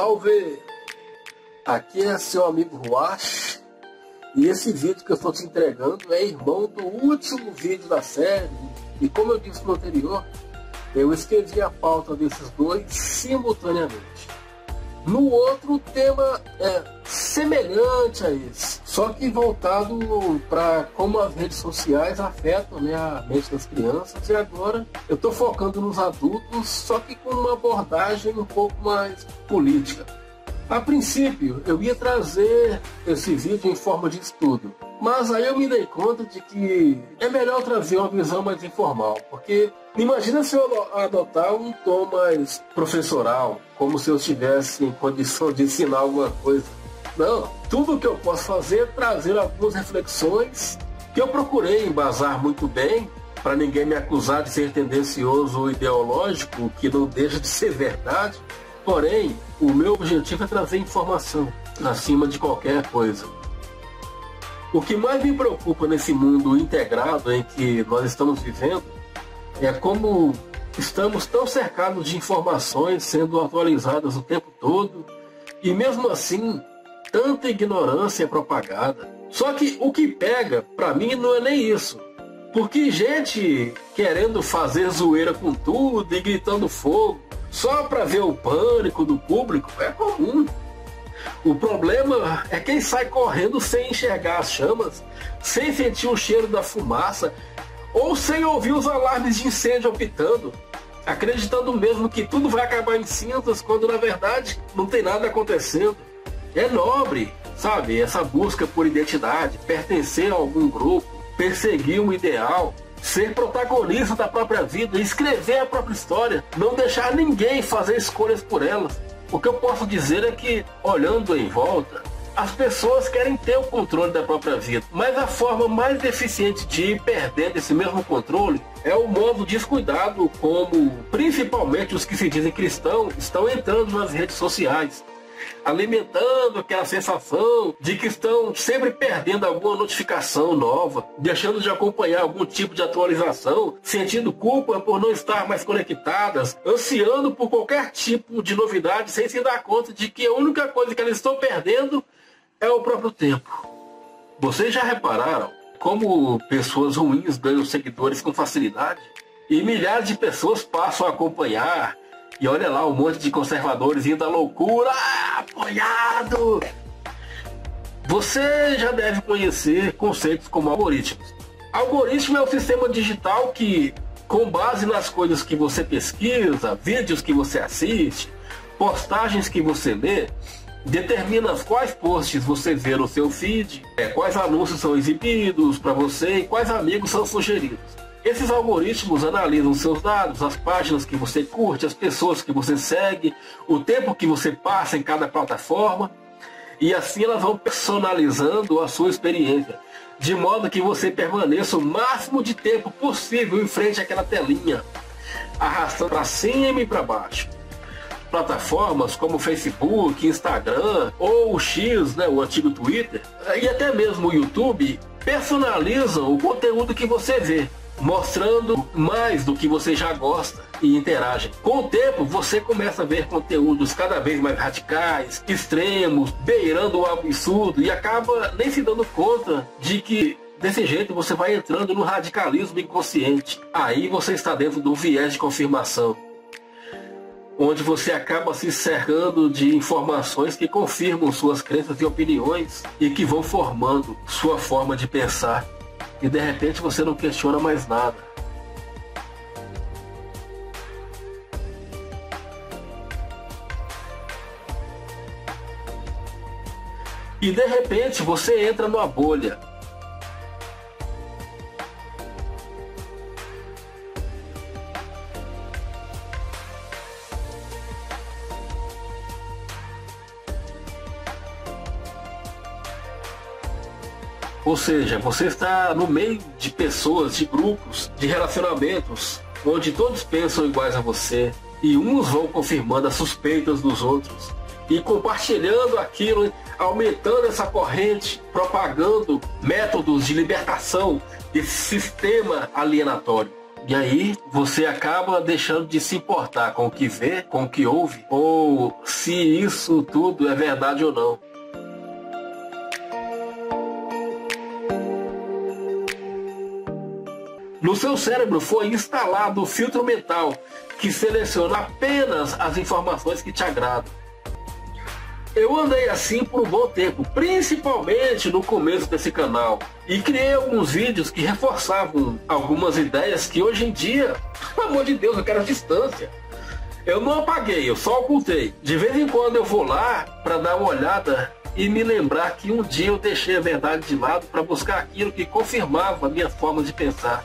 Salve! Aqui é seu amigo Ruach, e esse vídeo que eu estou te entregando é irmão do último vídeo da série. E como eu disse no anterior, eu escrevi a pauta desses dois simultaneamente. No outro, o tema é semelhante a esse, só que voltado para como as redes sociais afetam, a mente das crianças. E agora eu estou focando nos adultos, só que com uma abordagem um pouco mais política. A princípio, eu ia trazer esse vídeo em forma de estudo, mas aí eu me dei conta de que é melhor trazer uma visão mais informal, porque imagina se eu adotar um tom mais professoral, como se eu estivesse em condição de ensinar alguma coisa. Não, tudo o que eu posso fazer é trazer algumas reflexões que eu procurei embasar muito bem, para ninguém me acusar de ser tendencioso ou ideológico, que não deixa de ser verdade. Porém, o meu objetivo é trazer informação acima de qualquer coisa. O que mais me preocupa nesse mundo integrado em que nós estamos vivendo é como estamos tão cercados de informações sendo atualizadas o tempo todo, e mesmo assim, tanta ignorância é propagada. Só que o que pega, para mim, não é nem isso. Porque gente querendo fazer zoeira com tudo e gritando fogo, só para ver o pânico do público, é comum. O problema é quem sai correndo sem enxergar as chamas, sem sentir o cheiro da fumaça, ou sem ouvir os alarmes de incêndio apitando, acreditando mesmo que tudo vai acabar em cinzas, quando na verdade não tem nada acontecendo. É nobre, sabe, essa busca por identidade, pertencer a algum grupo, perseguir um ideal, ser protagonista da própria vida, escrever a própria história, não deixar ninguém fazer escolhas por elas. O que eu posso dizer é que, olhando em volta, as pessoas querem ter o controle da própria vida, mas a forma mais eficiente de ir perdendo esse mesmo controle é o modo descuidado como, principalmente os que se dizem cristãos, estão entrando nas redes sociais, alimentando aquela sensação de que estão sempre perdendo alguma notificação nova, deixando de acompanhar algum tipo de atualização, sentindo culpa por não estar mais conectadas, ansiando por qualquer tipo de novidade, sem se dar conta de que a única coisa que elas estão perdendo é o próprio tempo. Vocês já repararam como pessoas ruins ganham seguidores com facilidade? E milhares de pessoas passam a acompanhar. E olha lá, um monte de conservadores indo à loucura, apoiado! Você já deve conhecer conceitos como algoritmos. Algoritmo é um sistema digital que, com base nas coisas que você pesquisa, vídeos que você assiste, postagens que você lê, determina quais posts você vê no seu feed, quais anúncios são exibidos para você e quais amigos são sugeridos. Esses algoritmos analisam seus dados, as páginas que você curte, as pessoas que você segue, o tempo que você passa em cada plataforma, e assim elas vão personalizando a sua experiência, de modo que você permaneça o máximo de tempo possível em frente àquela telinha, arrastando para cima e para baixo. Plataformas como Facebook, Instagram ou o X, o antigo Twitter, e até mesmo o YouTube, personalizam o conteúdo que você vê, mostrando mais do que você já gosta e interage. Com o tempo, você começa a ver conteúdos cada vez mais radicais, extremos, beirando o absurdo, e acaba nem se dando conta de que desse jeito você vai entrando no radicalismo inconsciente. Aí você está dentro do viés de confirmação, onde você acaba se cercando de informações que confirmam suas crenças e opiniões e que vão formando sua forma de pensar. E de repente você não questiona mais nada. E de repente você entra numa bolha. Ou seja, você está no meio de pessoas, de grupos, de relacionamentos, onde todos pensam iguais a você, e uns vão confirmando as suspeitas dos outros, e compartilhando aquilo, aumentando essa corrente, propagando métodos de libertação desse sistema alienatório. E aí você acaba deixando de se importar com o que vê, com o que ouve, ou se isso tudo é verdade ou não. No seu cérebro foi instalado o filtro mental, que seleciona apenas as informações que te agradam. Eu andei assim por um bom tempo, principalmente no começo desse canal, e criei alguns vídeos que reforçavam algumas ideias que hoje em dia, pelo amor de Deus, eu quero distância. Eu não apaguei, eu só ocultei. De vez em quando eu vou lá para dar uma olhada e me lembrar que um dia eu deixei a verdade de lado para buscar aquilo que confirmava a minha forma de pensar.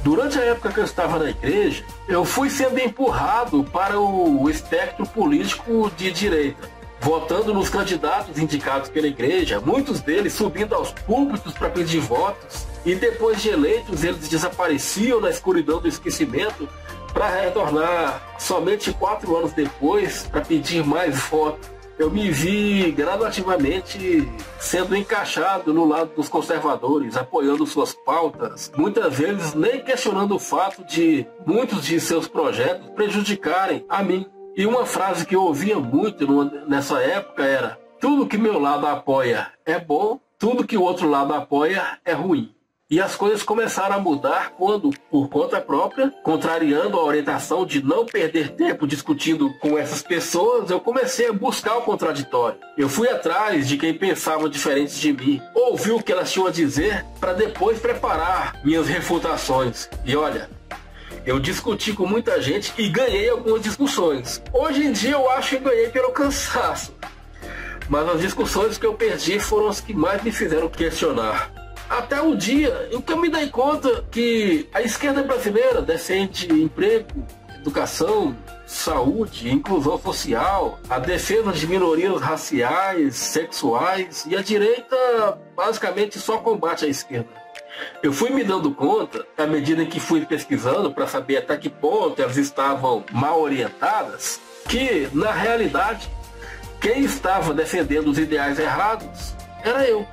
Durante a época que eu estava na igreja, eu fui sendo empurrado para o espectro político de direita, votando nos candidatos indicados pela igreja, muitos deles subindo aos púlpitos para pedir votos, e depois de eleitos eles desapareciam na escuridão do esquecimento para retornar somente 4 anos depois para pedir mais votos. Eu me vi gradativamente sendo encaixado no lado dos conservadores, apoiando suas pautas, muitas vezes nem questionando o fato de muitos de seus projetos prejudicarem a mim. E uma frase que eu ouvia muito nessa época era: tudo que meu lado apoia é bom, tudo que o outro lado apoia é ruim. E as coisas começaram a mudar quando, por conta própria, contrariando a orientação de não perder tempo discutindo com essas pessoas, eu comecei a buscar o contraditório. Eu fui atrás de quem pensava diferente de mim, ouvi o que elas tinham a dizer para depois preparar minhas refutações. E olha, eu discuti com muita gente e ganhei algumas discussões. Hoje em dia eu acho que ganhei pelo cansaço. Mas as discussões que eu perdi foram as que mais me fizeram questionar. Até o dia em que eu me dei conta que a esquerda brasileira defende emprego, educação, saúde, inclusão social, a defesa de minorias raciais, sexuais, e a direita basicamente só combate a esquerda. Eu fui me dando conta, à medida em que fui pesquisando para saber até que ponto elas estavam mal orientadas, que, na realidade, quem estava defendendo os ideais errados era eu.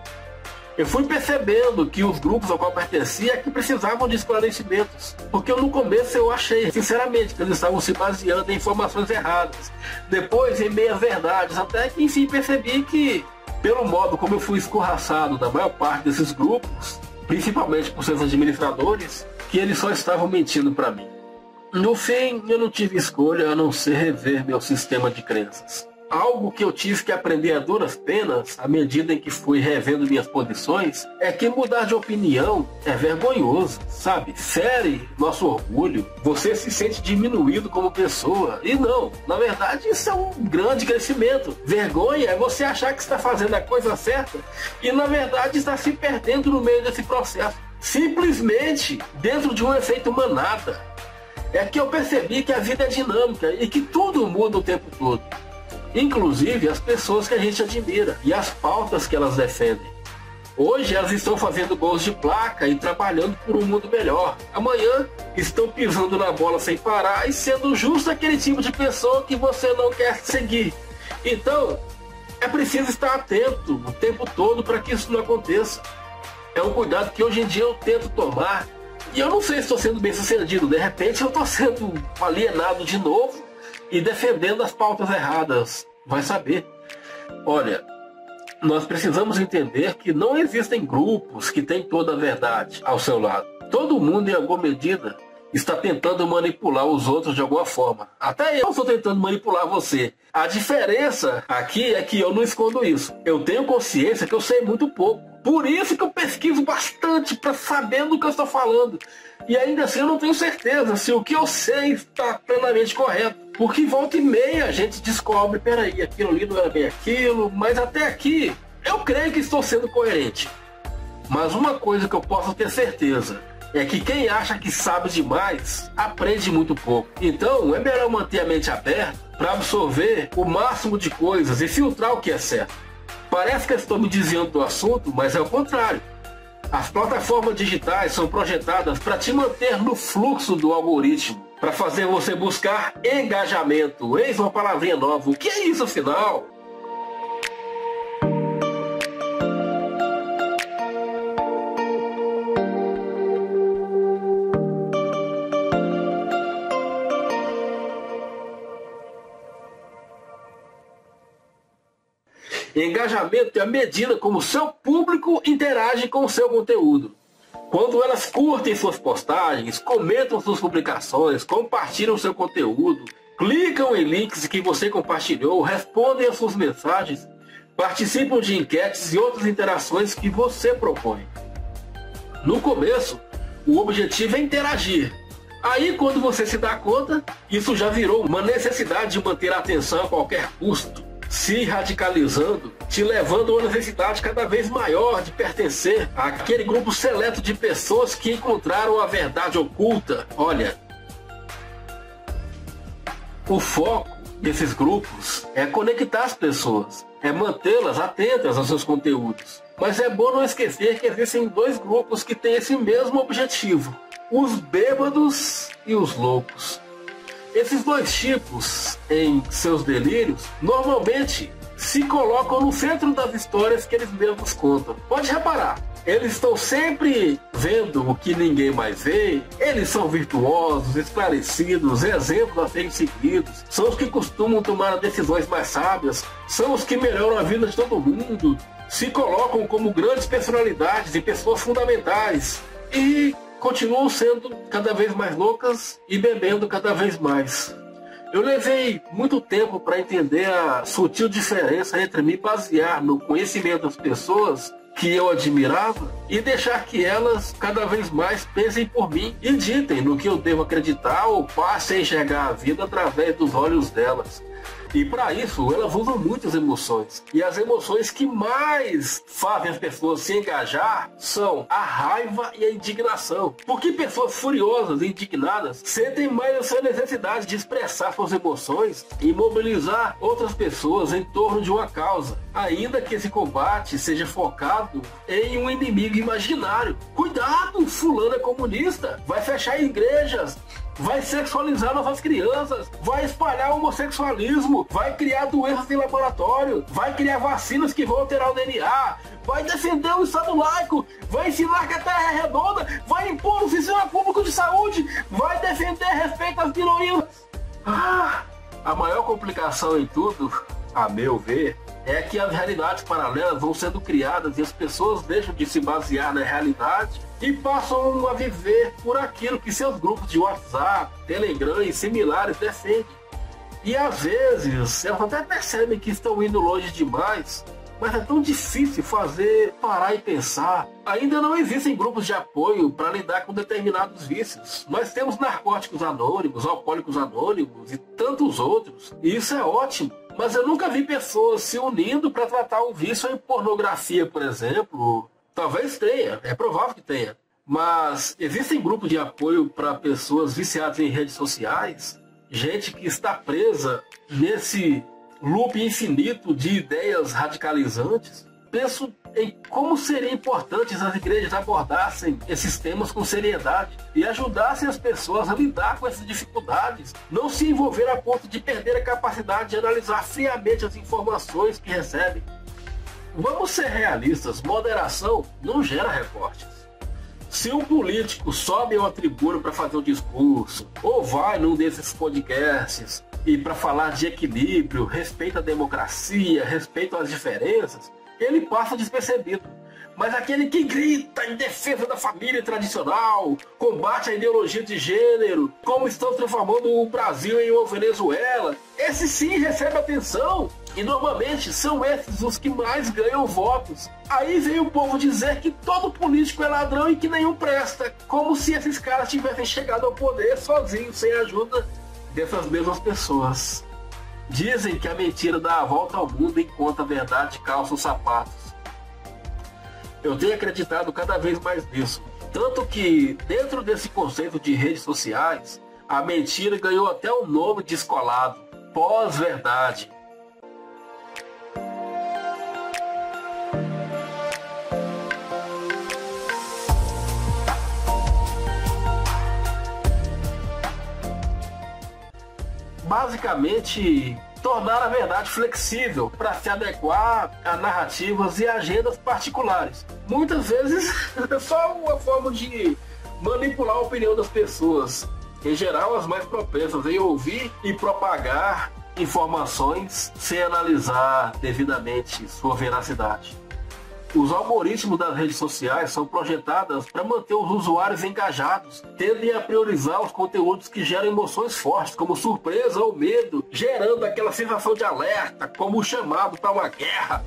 Eu fui percebendo que os grupos ao qual pertencia é que precisavam de esclarecimentos. Porque no começo eu achei, sinceramente, que eles estavam se baseando em informações erradas. Depois em meias verdades, até que enfim percebi que, pelo modo como eu fui escorraçado da maior parte desses grupos, principalmente por seus administradores, que eles só estavam mentindo para mim. No fim, eu não tive escolha a não ser rever meu sistema de crenças. Algo que eu tive que aprender a duras penas, à medida em que fui revendo minhas posições, é que mudar de opinião é vergonhoso, sabe? Fere nosso orgulho, você se sente diminuído como pessoa. E não, na verdade isso é um grande crescimento. Vergonha é você achar que está fazendo a coisa certa e na verdade está se perdendo no meio desse processo. Simplesmente dentro de um efeito manada. É que eu percebi que a vida é dinâmica e que tudo muda o tempo todo. Inclusive as pessoas que a gente admira e as pautas que elas defendem. Hoje elas estão fazendo gols de placa e trabalhando por um mundo melhor. Amanhã estão pisando na bola sem parar e sendo justo aquele tipo de pessoa que você não quer seguir. Então, é preciso estar atento o tempo todo para que isso não aconteça. É um cuidado que hoje em dia eu tento tomar. E eu não sei se estou sendo bem sucedido. De repente eu estou sendo alienado de novo e defendendo as pautas erradas. Vai saber. Olha, nós precisamos entender que não existem grupos que têm toda a verdade ao seu lado. Todo mundo, em alguma medida, está tentando manipular os outros de alguma forma. Até eu estou tentando manipular você. A diferença aqui é que eu não escondo isso. Eu tenho consciência que eu sei muito pouco. Por isso que eu pesquiso bastante para saber do que eu estou falando. E ainda assim eu não tenho certeza se o que eu sei está plenamente correto. Porque volta e meia a gente descobre, peraí, aquilo ali não era bem aquilo, mas até aqui eu creio que estou sendo coerente. Mas uma coisa que eu posso ter certeza é que quem acha que sabe demais aprende muito pouco. Então é melhor manter a mente aberta para absorver o máximo de coisas e filtrar o que é certo. Parece que eu estou me desviando do assunto, mas é o contrário. As plataformas digitais são projetadas para te manter no fluxo do algoritmo, para fazer você buscar engajamento. Eis uma palavrinha nova. O que é isso, afinal? Engajamento é a medida como o seu público interage com o seu conteúdo. Quando elas curtem suas postagens, comentam suas publicações, compartilham seu conteúdo, clicam em links que você compartilhou, respondem às suas mensagens, participam de enquetes e outras interações que você propõe. No começo, o objetivo é interagir. Aí, quando você se dá conta, isso já virou uma necessidade de manter a atenção a qualquer custo, se radicalizando, te levando a uma necessidade cada vez maior de pertencer àquele grupo seleto de pessoas que encontraram a verdade oculta. Olha, o foco desses grupos é conectar as pessoas, é mantê-las atentas aos seus conteúdos. Mas é bom não esquecer que existem dois grupos que têm esse mesmo objetivo: os bêbados e os loucos. Esses dois tipos, em seus delírios, normalmente se colocam no centro das histórias que eles mesmos contam. Pode reparar, eles estão sempre vendo o que ninguém mais vê, eles são virtuosos, esclarecidos, exemplos a serem seguidos, são os que costumam tomar decisões mais sábias, são os que melhoram a vida de todo mundo, se colocam como grandes personalidades e pessoas fundamentais e continuam sendo cada vez mais loucas e bebendo cada vez mais. Eu levei muito tempo para entender a sutil diferença entre me basear no conhecimento das pessoas que eu admirava e deixar que elas cada vez mais pensem por mim e ditem no que eu devo acreditar ou passe a enxergar a vida através dos olhos delas. E para isso, elas usam muitas emoções. E as emoções que mais fazem as pessoas se engajar são a raiva e a indignação. Porque pessoas furiosas e indignadas sentem mais essa necessidade de expressar suas emoções e mobilizar outras pessoas em torno de uma causa, ainda que esse combate seja focado em um inimigo imaginário. Cuidado, fulano é comunista, vai fechar igrejas, vai sexualizar nossas crianças, vai espalhar homossexualismo, vai criar doenças em laboratório, vai criar vacinas que vão alterar o DNA, vai defender o Estado laico, vai ensinar que a Terra é redonda, vai impor um sistema público de saúde, vai defender respeito às minorias. A maior complicação em tudo, a meu ver, é que as realidades paralelas vão sendo criadas e as pessoas deixam de se basear na realidade e passam a viver por aquilo que seus grupos de WhatsApp, Telegram e similares defendem. E às vezes elas até percebem que estão indo longe demais, mas é tão difícil fazer parar e pensar. Ainda não existem grupos de apoio para lidar com determinados vícios. Nós temos narcóticos anônimos, alcoólicos anônimos e tantos outros. E isso é ótimo. Mas eu nunca vi pessoas se unindo para tratar um vício em pornografia, por exemplo. Talvez tenha, é provável que tenha. Mas existem grupos de apoio para pessoas viciadas em redes sociais? Gente que está presa nesse loop infinito de ideias radicalizantes? Penso em como seria importante se as igrejas abordassem esses temas com seriedade e ajudassem as pessoas a lidar com essas dificuldades, não se envolver a ponto de perder a capacidade de analisar friamente as informações que recebem. Vamos ser realistas, moderação não gera recortes. Se um político sobe ao tribuna para fazer um discurso, ou vai num desses podcasts e para falar de equilíbrio, respeito à democracia, respeito às diferenças, ele passa despercebido. Mas aquele que grita em defesa da família tradicional, combate a ideologia de gênero, como estão transformando o Brasil em uma Venezuela, esse sim recebe atenção. E normalmente são esses os que mais ganham votos. Aí vem o povo dizer que todo político é ladrão e que nenhum presta, como se esses caras tivessem chegado ao poder sozinhos, sem a ajuda dessas mesmas pessoas. Dizem que a mentira dá a volta ao mundo enquanto a verdade calça os sapatos. Eu tenho acreditado cada vez mais nisso. Tanto que, dentro desse conceito de redes sociais, a mentira ganhou até um nome descolado: pós-verdade. Basicamente, tornar a verdade flexível para se adequar a narrativas e agendas particulares. Muitas vezes é só uma forma de manipular a opinião das pessoas, em geral as mais propensas em ouvir e propagar informações sem analisar devidamente sua veracidade. Os algoritmos das redes sociais são projetados para manter os usuários engajados, tendem a priorizar os conteúdos que geram emoções fortes, como surpresa ou medo, gerando aquela sensação de alerta, como o chamado para uma guerra.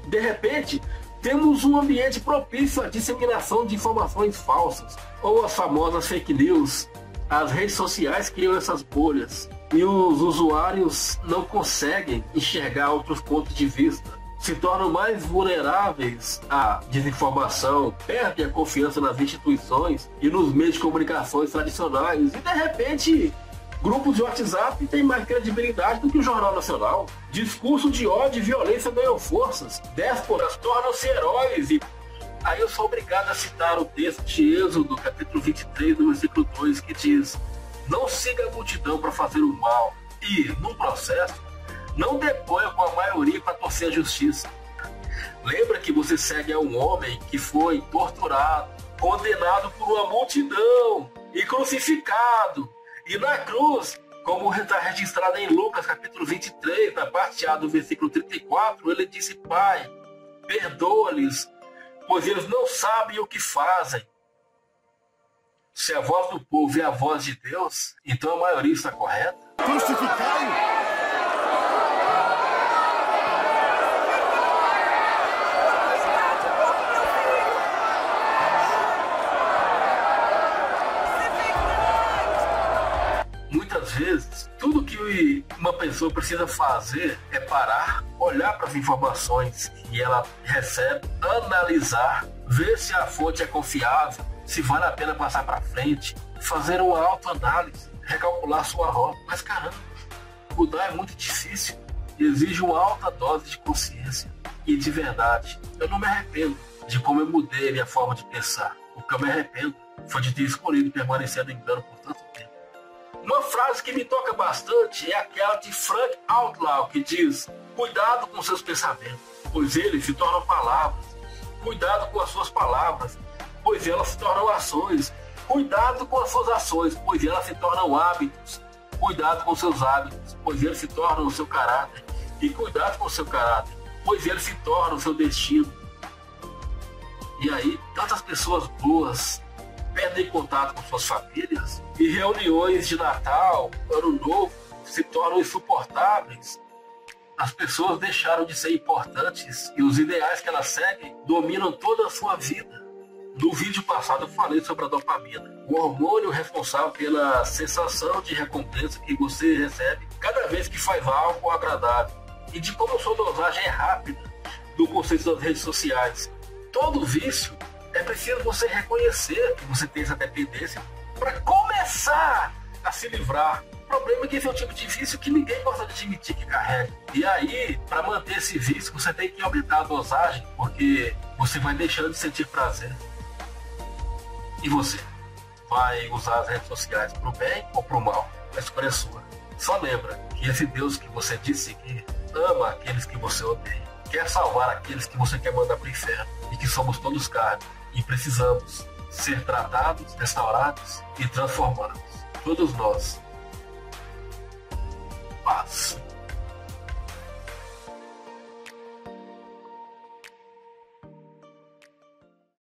De repente, temos um ambiente propício à disseminação de informações falsas, ou as famosas fake news. As redes sociais criam essas bolhas e os usuários não conseguem enxergar outros pontos de vista. Se tornam mais vulneráveis à desinformação, perdem a confiança nas instituições e nos meios de comunicações tradicionais. E, de repente, grupos de WhatsApp têm mais credibilidade do que o Jornal Nacional. Discurso de ódio e violência ganham forças. Déspotas tornam-se heróis. E aí eu sou obrigado a citar o texto de Êxodo, capítulo 23, do versículo 2, que diz: não siga a multidão para fazer o mal e, no processo, não deponha com a maioria para torcer a justiça. Lembra que você segue a um homem que foi torturado, condenado por uma multidão e crucificado. E na cruz, como está registrado em Lucas capítulo 23, na parte A do versículo 34, ele disse: Pai, perdoa-lhes, pois eles não sabem o que fazem. Se a voz do povo é a voz de Deus, então a maioria está correta? Crucificai-o! Muitas vezes, tudo que uma pessoa precisa fazer é parar, olhar para as informações que ela recebe, analisar, ver se a fonte é confiável, se vale a pena passar para frente, fazer uma autoanálise, recalcular sua rota. Mas caramba, mudar é muito difícil, exige uma alta dose de consciência. E de verdade, eu não me arrependo de como eu mudei minha forma de pensar. O que eu me arrependo foi de ter escolhido permanecer no engano por tanto tempo. Uma frase que me toca bastante é aquela de Frank Outlaw, que diz: cuidado com seus pensamentos, pois eles se tornam palavras. Cuidado com as suas palavras, pois elas se tornam ações. Cuidado com as suas ações, pois elas se tornam hábitos. Cuidado com seus hábitos, pois eles se tornam o seu caráter. E cuidado com o seu caráter, pois eles se tornam o seu destino. E aí, tantas pessoas boas perdem contato com suas famílias, e reuniões de Natal, Ano Novo, se tornam insuportáveis. As pessoas deixaram de ser importantes e os ideais que elas seguem dominam toda a sua vida. No vídeo passado eu falei sobre a dopamina, o hormônio responsável pela sensação de recompensa que você recebe cada vez que faz algo agradável, e de como sua dosagem é rápida do conceito das redes sociais. Todo vício é preciso você reconhecer que você tem essa dependência para começar a se livrar. O problema é que esse é um tipo de vício que ninguém gosta de admitir que carrega. E aí, para manter esse vício, você tem que aumentar a dosagem, porque você vai deixando de sentir prazer. E você? Vai usar as redes sociais para o bem ou para o mal? A escolha é sua. Só lembra que esse Deus que você diz seguir ama aqueles que você odeia. Quer salvar aqueles que você quer mandar para o inferno. E que somos todos carne. E precisamos ser tratados, restaurados e transformados. Todos nós. Paz.